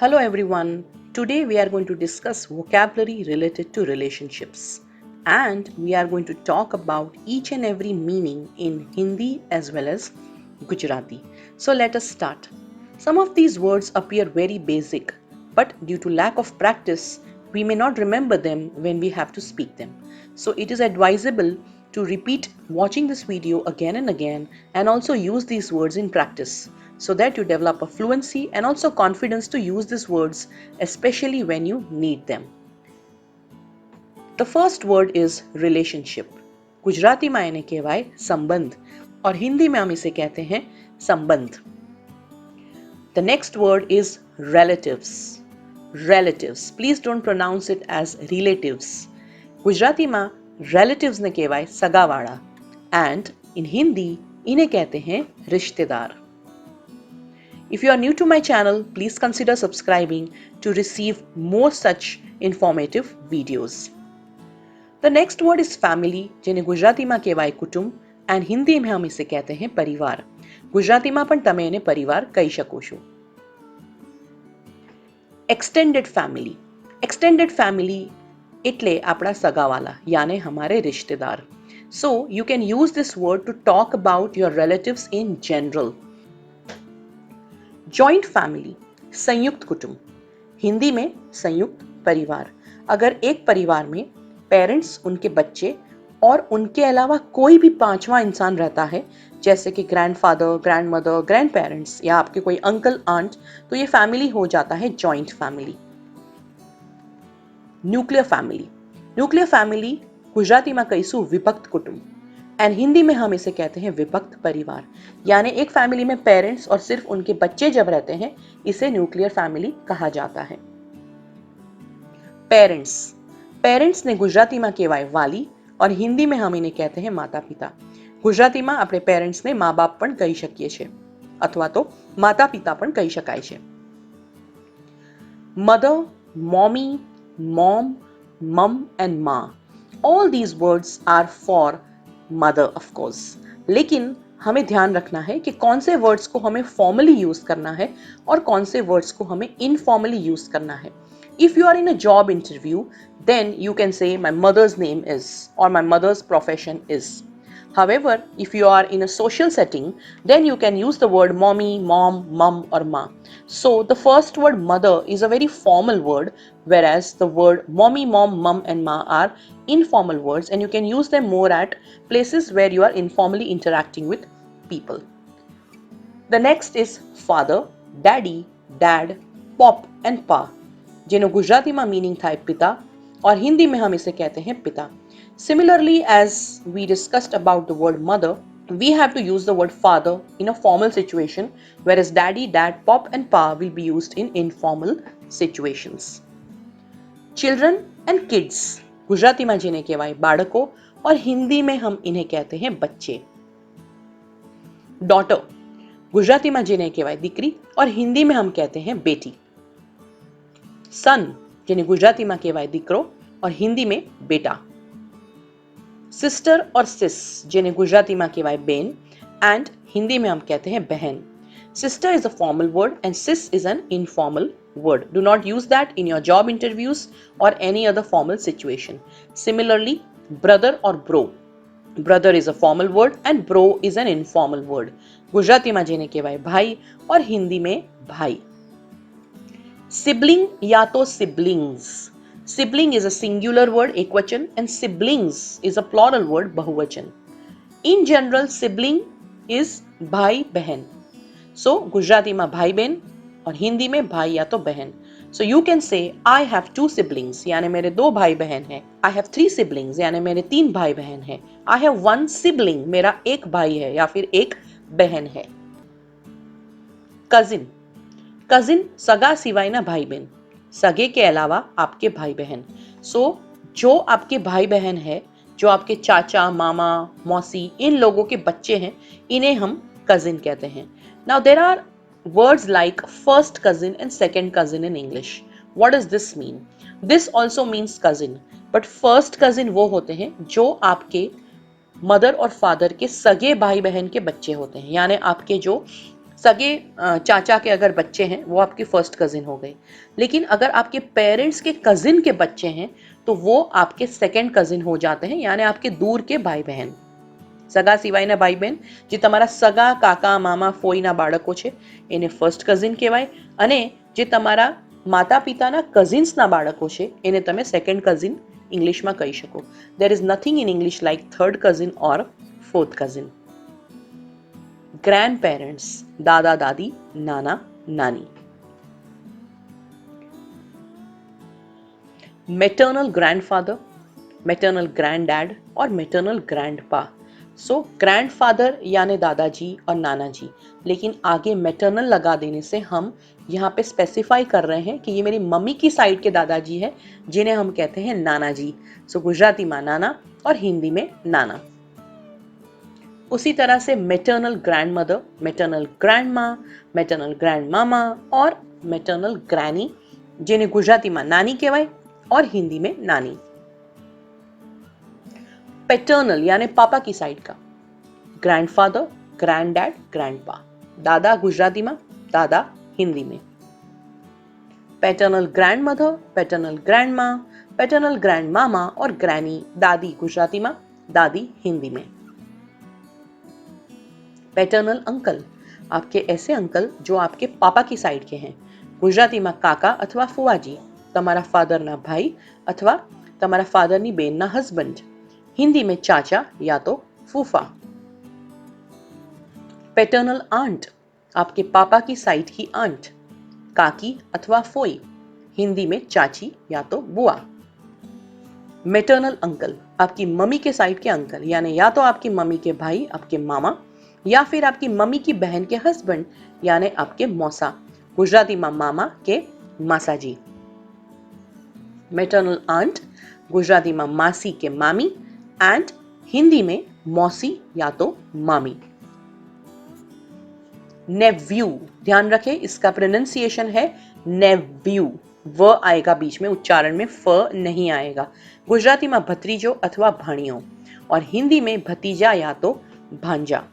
Hello everyone. Today we are going to discuss vocabulary related to relationships and we are going to talk about each and every meaning in Hindi as well as Gujarati. So let us start. Some of these words appear very basic, but due to lack of practice, we may not remember them when we have to speak them. So it is advisable to repeat watching this video again and again and also use these words in practice so that you develop a fluency and also confidence to use these words, especially when you need them. The first word is relationship. Gujarati में इन्हें कहवाय संबंध और हिंदी में हम इसे कहते हैं संबंध. The next word is relatives. Relatives. Please don't pronounce it as relatives. Gujarati में relatives ने कहवाय सगावाड़ा and in Hindi इन्हें कहते हैं रिश्तेदार. If you are new to my channel, please consider subscribing to receive more such informative videos. The next word is family, જેને ગુજરાતીમાં કહેવાય કુટુંબ and હિન્દી में हम इसे कहते हैं परिवार. ગુજરાતીમાં પણ તમે એને પરિવાર કહી શકો છો. Extended family. Extended family એટલે આપણા સગાવાલા यानी हमारे रिश्तेदार. So you can use this word to talk about your relatives in general. Joint family, संयुक्त कुटुंब. हिंदी में संयुक्त परिवार. अगर एक परिवार में पेरेंट्स, उनके बच्चे और उनके अलावा कोई भी पांचवा इंसान रहता है, जैसे कि ग्रैंडफादर, ग्रैंडमदर, ग्रैंड पेरेंट्स या आपके कोई अंकल, आंट, तो ये फैमिली हो जाता है joint family. Nuclear family. Nuclear family Gujarati में कहीશું विभक्त कुटुंब एंड हिंदी में हम इसे कहते हैं विभक्त परिवार. यानी एक फैमिली में पेरेंट्स और सिर्फ उनके बच्चे जब रहते हैं, इसे न्यूक्लियर फैमिली कहा जाता है. पेरेंट्स. पेरेंट्स ने गुजराती में कહેવાય વાલી और हिंदी में हम इन्हें कहते हैं माता पिता. गुजराती में આપણે पेरेंट्स ने माँ बाप પણ કહી શકીએ છીએ અથવા તો માતા પિતા પણ કહી શકાય છે. Mother, mommy, mom, mum and ma. All these words are for mother of course. लेकिन हमें ध्यान रखना है कि कौन से वर्ड्स को हमें फॉर्मली यूज करना है और कौन से वर्ड्स को हमें इनफॉर्मली यूज करना है. If you are in a job interview, then you can say my mother's name is और my mother's profession is. However, if you are in a social setting, then you can use the word mommy, mom, mum or ma. So the first word mother is a very formal word, whereas the word mommy, mom, mum and ma are informal words and you can use them more at places where you are informally interacting with people. The next is father, daddy, dad, pop and pa, જેનો ગુજરાતીમાં meaning થાય પિતા और हिंदी में हम इसे कहते हैं पिता. Similarly, as we discussed about the word mother, we have to use the word father in a formal situation, whereas daddy, dad, pop and pa will be used in informal situations. Children and kids. Gujarati में जिन्हें कहवाय बाળકો और हिंदी में हम इन्हें कहते हैं बच्चे. Daughter. Gujarati में जिन्हें कहवाय दीकरी और हिंदी में हम कहते हैं बेटी. Son. जिन्हें गुजराती में कहवाय दीकरो और हिंदी में बेटा. सिस्टर और सिस, जिन्हें गुजराती में कहवाय बेन एंड हिंदी में हम कहते हैं बहन. Sister is a formal word and sis is an informal word. Do not use that in your job interviews or any other formal situation. Similarly, brother or bro. Brother is a formal word and bro is an informal word. Gujarati में जिन्हें कहवाय भाई और हिंदी में भाई. Sibling या तो siblings. Sibling is a singular word, ekvachan, and siblings is a plural word, bahuvachan. In general, sibling is भाई बहन. So गुजराती में भाई बहन और हिंदी में भाई या तो बहन. So you can say I have two siblings, यानी मेरे दो भाई बहन हैं. I have three siblings, यानी मेरे तीन भाई बहन हैं. I have one sibling, मेरा एक भाई है या फिर एक बहन है. Cousin. Cousin सगा सिवायना भाई बहन, सगे के अलावा आपके भाई बहन. सो जो आपके भाई बहन है, जो आपके चाचा, मामा, मौसी, इन लोगों के बच्चे हैं, इन्हें हम कजिन कहते हैं. Now there are words like first cousin and second cousin in English. What does this mean? This also means cousin, but first cousin वो होते हैं जो आपके मदर और फादर के सगे भाई बहन के बच्चे होते हैं, यानी आपके जो सगे चाचा के अगर बच्चे हैं वो आपके फर्स्ट कजिन हो गए, लेकिन अगर आपके पेरेंट्स के कजिन के बच्चे हैं तो वो आपके सेकंड कजिन हो जाते हैं, यानी आपके दूर के भाई बहन। સગા સિવાયના ભાઈ બહેન જે તમારા સગા કાકા મામા ફોઈના બાળકો છે એને ફર્સ્ટ કઝિન કહેવાય, અને જે તમારા માતા પિતાના કઝિન્સના બાળકો છે એને તમે સેકન્ડ કઝિન ઇંગ્લિશમાં કહી શકો. There is nothing in English like third cousin or fourth cousin. Grand parents, દાદા દાદી, નાના નાની. મેટર્નલ ગ્રैंडफादर, मैटरनल ग्रैंडडैड और मैटरनल ग्रैंडपा. सो ग्रैंडफादर यानी दादाजी और नाना जी, लेकिन आगे मैटरनल लगा देने से हम यहाँ पे स्पेसिफाई कर रहे हैं कि ये मेरी मम्मी की साइड के दादाजी है जिन्हें हम कहते हैं नाना जी. सो गुजराती में नाना और हिंदी में नाना. उसी तरह से maternal grand mother, maternal grand माँ, मैटरनल ग्रैंड मामा और मैटरनल ग्रैनी, जिन्हें गुजराती में नानी कहवाय और हिंदी में नानी. पैटर्नल यानी पापा की साइड का, ग्रैंडफादर, ग्रैंडडैड, ग्रैंडपा. दादा गुजराती में, दादा हिंदी में. Paternal grand mother, paternal grand माँ, पैटर्नल ग्रैंड मामा और ग्रैनी, दादी गुजराती में, दादी हिंदी में. पैटर्नल अंकल, आपके ऐसे अंकल जो आपके पापा की साइड के हैं. गुजराती में काका अथवा फुवाजी, तमारा फादर ना भाई अथवा तमारा फादर नी बेन ना हस्बैंड. हिंदी में चाचा या तो फूफा. पैटर्नल आंट, आपके पापा की साइड की आंट, काकी अथवा फोई. हिंदी में चाची या तो बुआ. मैटरनल अंकल, आपकी मम्मी के साइड के अंकल, यानी या तो आपकी मम्मी के भाई आपके मामा, या फिर आपकी मम्मी की बहन के हस्बैंड यानी आपके मौसा. गुजराती में मामा के मासाजी. मैटरनल आंट, गुजराती में मासी के मामी एंड हिंदी में मौसी या तो मामी. नेव्यू, ध्यान रखें इसका प्रोनाउंसिएशन है नेव्यू. व आएगा बीच में, उच्चारण में फ नहीं आएगा. गुजराती में भत्रीजो अथवा भाणियो और हिंदी में भतीजा या तो भांजा.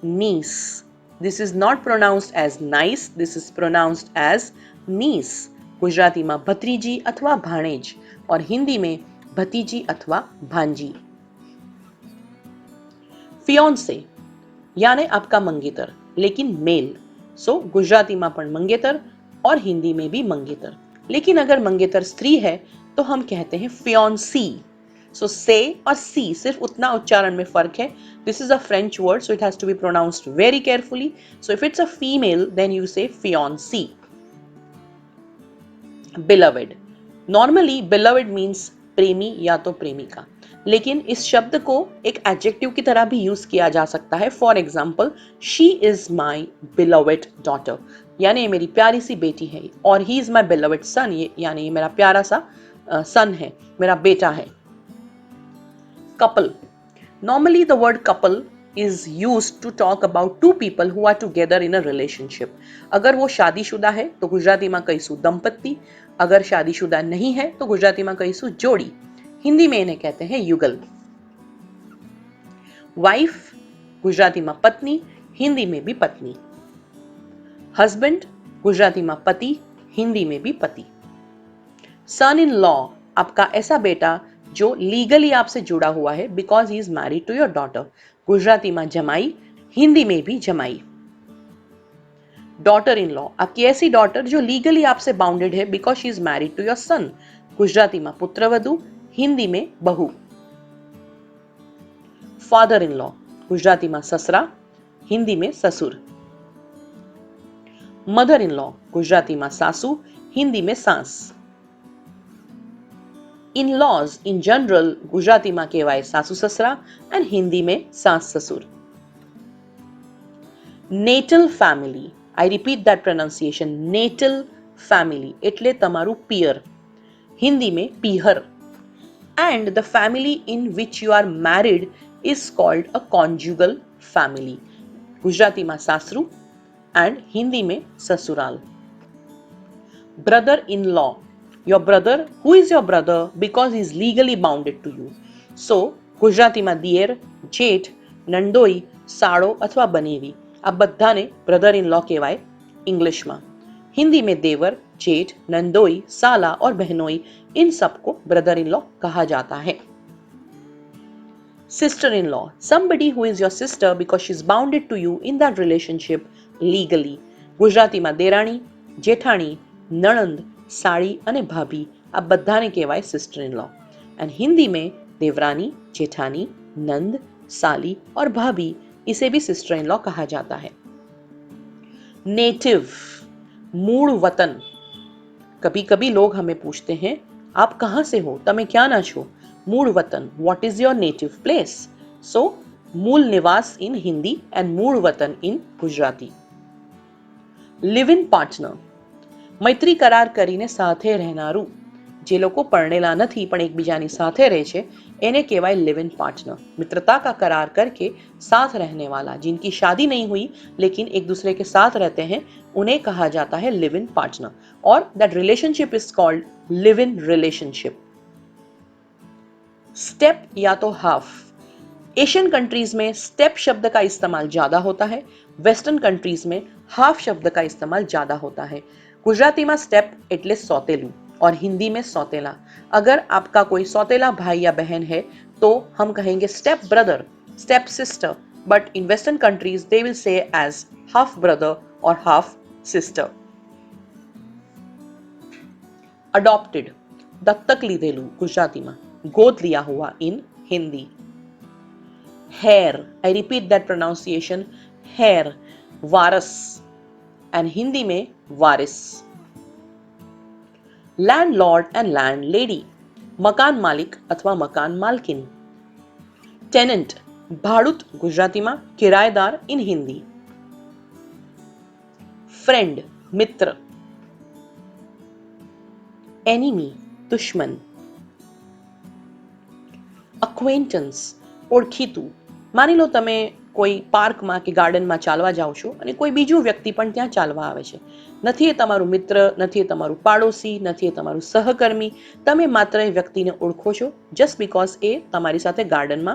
Niece, this is not pronounced as nice, this is pronounced as niece. Gujarati में भत्रीजी अथवा भाणेज और हिंदी में भतीजी अथवा भांजी. फियोन्से यानी आपका मंगेतर, लेकिन मेल. सो गुजराती में पण मंगेतर और हिंदी में भी मंगेतर, लेकिन अगर मंगेतर स्त्री है तो हम कहते हैं फियोन्सी. सो से और सी सिर्फ उतना उच्चारण में फर्क है. This is a French word, so it has to be pronounced very carefully. So if it's a female then you say fiancee. Beloved, normally beloved means प्रेमी या तो प्रेमिका, लेकिन इस शब्द को एक एडजेक्टिव की तरह भी यूज किया जा सकता है. For example, she is my beloved daughter, यानी ये मेरी प्यारी सी बेटी है. और ही इज माई बिलवेड सन, यानी ये मेरा प्यारा सा सन है, मेरा बेटा है. Couple, normally the word couple is used to talk about two people who are together in a relationship. अगर वो शादीशुदा है तो गुजराती में कहीसु दंपत्ति, अगर शादीशुदा नहीं है तो गुजराती में कहीसु जोड़ी. हिंदी में इन्हें कहते हैं युगल. वाइफ, गुजराती में पत्नी, हिंदी में भी पत्नी. हस्बैंड, गुजराती में पति, हिंदी में भी पति. सन इन लॉ, आपका ऐसा बेटा जो लीगली आपसे जुड़ा हुआ है because he is married to your daughter. Gujarati में जमाई, हिंदी में भी जमाई. डॉटर इन लॉ, आपकी ऐसी डॉटर जो लीगली आपसे बाउंडेड है because she is married to your son. Gujarati में पुत्रवधू, हिंदी में बहू. फादर इन लॉ, गुजराती में ससरा, हिंदी में ससुर. मदर इन लॉ, गुजराती में सासू, हिंदी में सास. In laws in general, Gujarati में कहेवाय सासू ससरा एंड हिंदी में सास ससुर. Natal family, I repeat that pronunciation, natal family एटले तमारू पियर, हिंदी में पीहर. And the family in which you are married is called a conjugal family. Gujarati में सासरू एंड हिंदी में ससुराल. Brother in law, your brother, who is your brother because he is legally bounded to you. So Gujarati में दियर, जेठ, नंदोई, साड़ो अथवा बनेवी. આ બધાને brother in law કહેવાય इंग्लिश में। हिंदी में देवर, जेठ, नंदोई, साला और बहनोई, इन सबको ब्रदर इन लॉ कहा जाता है। Sister in law, somebody who is your sister because she is bounded to you in that relationship legally। Gujarati में देराणी, जेठाणी, नणंद, साड़ी અને ભાભી આ બધાને કહેવાય sister in law. And Hindi में देवरानी, जेठानी, नंद, साली और भाभी, इसे भी सिस्टर इन लॉ कहा जाता है। नेटिव, मूल वतन। कभी कभी लोग हमें पूछते हैं आप कहां से हो, तमे क्या ना छो। मूल वतन, what is your native place. So मूल निवास इन हिंदी एंड मूल वतन in Gujarati. Live in partner, मैत्री करार કરીને સાથે રહેનારું। જે લોકો પરણેલા નથી પણ એકબીજાની સાથે રહે છે એને કહેવાય लिव इन पार्टनर। मित्रता का करार करके साथ रहने वाला, जिनकी शादी नहीं हुई लेकिन एक दूसरे के साथ रहते हैं, उन्हें कहा जाता है लिव इन पार्टनर। और that relationship is called live in relationship. Step या तो हाफ। एशियन कंट्रीज में स्टेप शब्द का इस्तेमाल ज्यादा होता है, वेस्टर्न कंट्रीज में हाफ शब्द का इस्तेमाल ज्यादा होता है। गुजराती में स्टेप एटले सौतेलू और हिंदी में सौतेला। अगर आपका कोई सौतेला भाई या बहन है तो हम कहेंगे step brother, step sister, but in western countries they will say as half brother और हाफ सिस्टर। अडॉप्टेड, दत्तक लीधेलू गुजराती में, गोद लिया हुआ in Hindi. Heir, I repeat that pronunciation, heir, वारस, एंड हिंदी में वारिस। लैंडलॉर्ड एंड लैंडलेडी, मकान मालिक अथवा मकान मालकिन। टेनेंट, भाड़ूत गुजराती में, किराएदार इन हिंदी। फ्रेंड, मित्र। एनिमी, दुश्मन। अक्वेंटन्स, ओळखीतू। मानी लो तमे કોઈ પાર્કમાં કે ગાર્ડનમાં ચાલવા જાઓ છો અને કોઈ બીજું વ્યક્તિ પણ ત્યાં ચાલવા આવે છે। નથી એ તમારું મિત્ર, નથી એ તમારું પાડોશી, નથી એ તમારું સહકર્મી, તમે માત્ર એ વ્યક્તિને ઓળખો છો જસ્ટ બીકોઝ એ તમારી સાથે ગાર્ડનમાં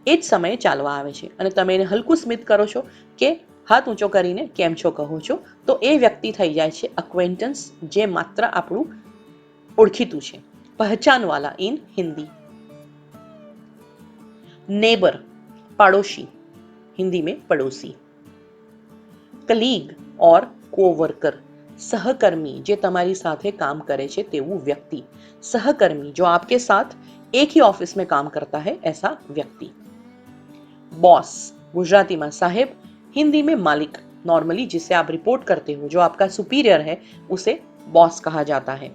એ જ સમયે ચાલવા આવે છે અને તમે એને હલકું સ્મિત કરો છો કે હાથ ઊંચો કરીને કેમ છો કહો છો, તો એ વ્યક્તિ થઈ જાય છે અક્વેન્ટન્સ, જે માત્ર આપણું ઓળખીતું છે, પહેચાનવાલા ઇન હિન્દી। नेबर, पड़ोसी, हिंदी में पड़ोसी। कलीग और कोवर्कर, सहकर्मी, जे तमारी साथे काम करे छे तेवू व्यक्ति। सहकर्मी, जो आपके साथ एक ही ऑफिस में काम करता है, ऐसा व्यक्ति। बॉस, गुजराती में साहेब, हिंदी में मालिक। नॉर्मली जिसे आप रिपोर्ट करते हो, जो आपका सुपीरियर है, उसे बॉस कहा जाता है।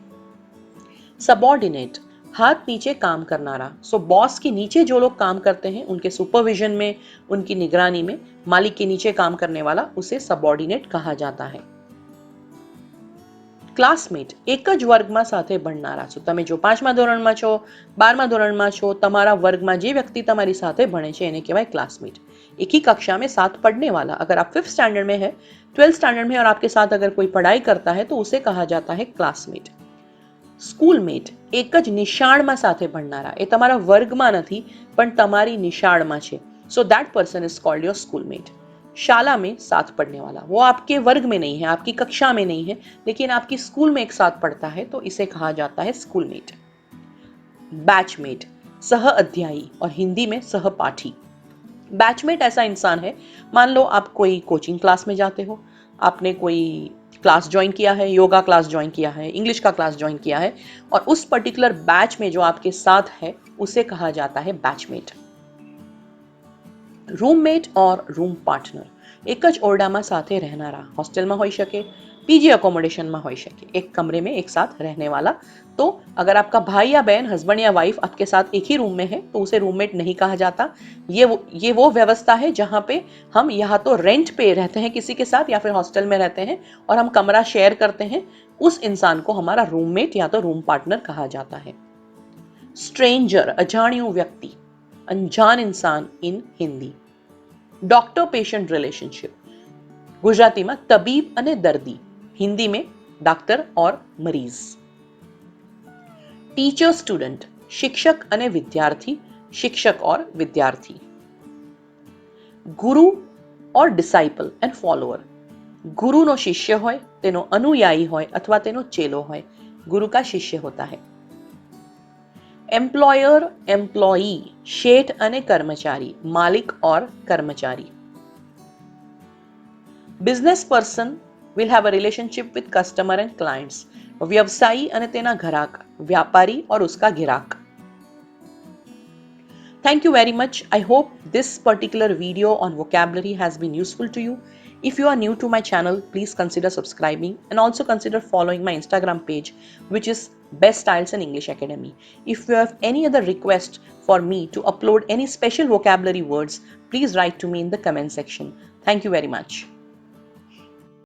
सबऑर्डिनेट, हाथ नीचे काम करनारा। सो बॉस के नीचे जो लोग काम करते हैं, उनके सुपरविजन में, उनकी निगरानी में मालिक के नीचे काम करने वाला, उसे सबऑर्डिनेट कहा जाता है। क्लासमेट, एक ज वर्गમાં સાથે ભણનારા છો। તમે જો 5મા ધોરણમાં છો, 12મા ધોરણમાં છો, તમારા વર્ગમાં જે વ્યક્તિ તમારી સાથે ભણે છે એને કહેવાય क्लासमेट। एक ही कक्षा में साथ पढ़ने वाला। अगर आप 5th स्टैंडर्ड में है, 12th स्टैंडर्ड में और आपके साथ अगर कोई पढ़ाई करता है तो उसे कहा जाता है क्लासमेट। स्कूलमेट, एक ज નિશાળમાં સાથે ભણનારા। એ તમારા વર્ગમાં નથી પણ તમારી નિશાળમાં છે, so that person is called your schoolmate. शाला में साथ पढ़ने वाला, वो आपके वर्ग में नहीं है, आपकी कक्षा में नहीं है, लेकिन आपकी स्कूल में एक साथ पढ़ता है, तो इसे कहा जाता है स्कूलमेट। बैचमेट, सह अध्यायी और हिंदी में सहपाठी। बैचमेट ऐसा इंसान है, मान लो आप कोई कोचिंग क्लास में जाते हो, आपने कोई क्लास ज्वाइन किया है, योगा क्लास ज्वाइन किया है, इंग्लिश का क्लास ज्वाइन किया है, और उस पर्टिकुलर बैच में जो आपके साथ है उसे कहा जाता है बैचमेट। रूममेट और रूम पार्टनर, एक ज ओरडाમાં સાથે રહેનારા, હોસ્ટેલમાં હોઈ શકે, पीजी अकोमोडेशનમાં होई शके, एक कमरे में एक साथ रहने वाला। तो अगर आपका भाई या बहन, हस्बैंड या वाइफ आपके साथ एक ही रूम में है तो उसे रूममेट नहीं कहा जाता। ये वो व्यवस्था है जहाँ पे हम या तो रेंट पे रहते हैं किसी के साथ या फिर हॉस्टल में रहते हैं और हम कमरा शेयर करते हैं, उस इंसान को हमारा रूममेट या तो रूम पार्टनर कहा जाता है। स्ट्रेंजर, अजाण्યું व्यक्ति, अनजान इंसान in Hindi. Doctor patient relationship, Gujarati में तबीब अने दर्दी, हिंदी में डॉक्टर और मरीज। टीचर स्टूडेंट, शिक्षक अने विद्यार्थी, शिक्षक और विद्यार्थी। गुरु or disciple and follower. गुरुનો શિષ્ય હોય, તેનો અનુયાયી હોય અથવા તેનો ચેલો હોય. ગુરુ કા શિષ્ય હોતા है. एम्प्लॉयर एम्प्लॉई, શેઠ અને કર્મચારી, માલિક और કર્મચારી. Business person will have a relationship with customer and clients. વ્યવસાયી અને તેના ઘરાક, વ્યાપારી और उसका गिराक. Thank you very much. I hope this particular video on vocabulary has been useful to you. If you are new to my channel, please consider subscribing and also consider following my Instagram page, which is Best Styles in English Academy. If you have any other request for me to upload any special vocabulary words, please write to me in the comment section. Thank you very much.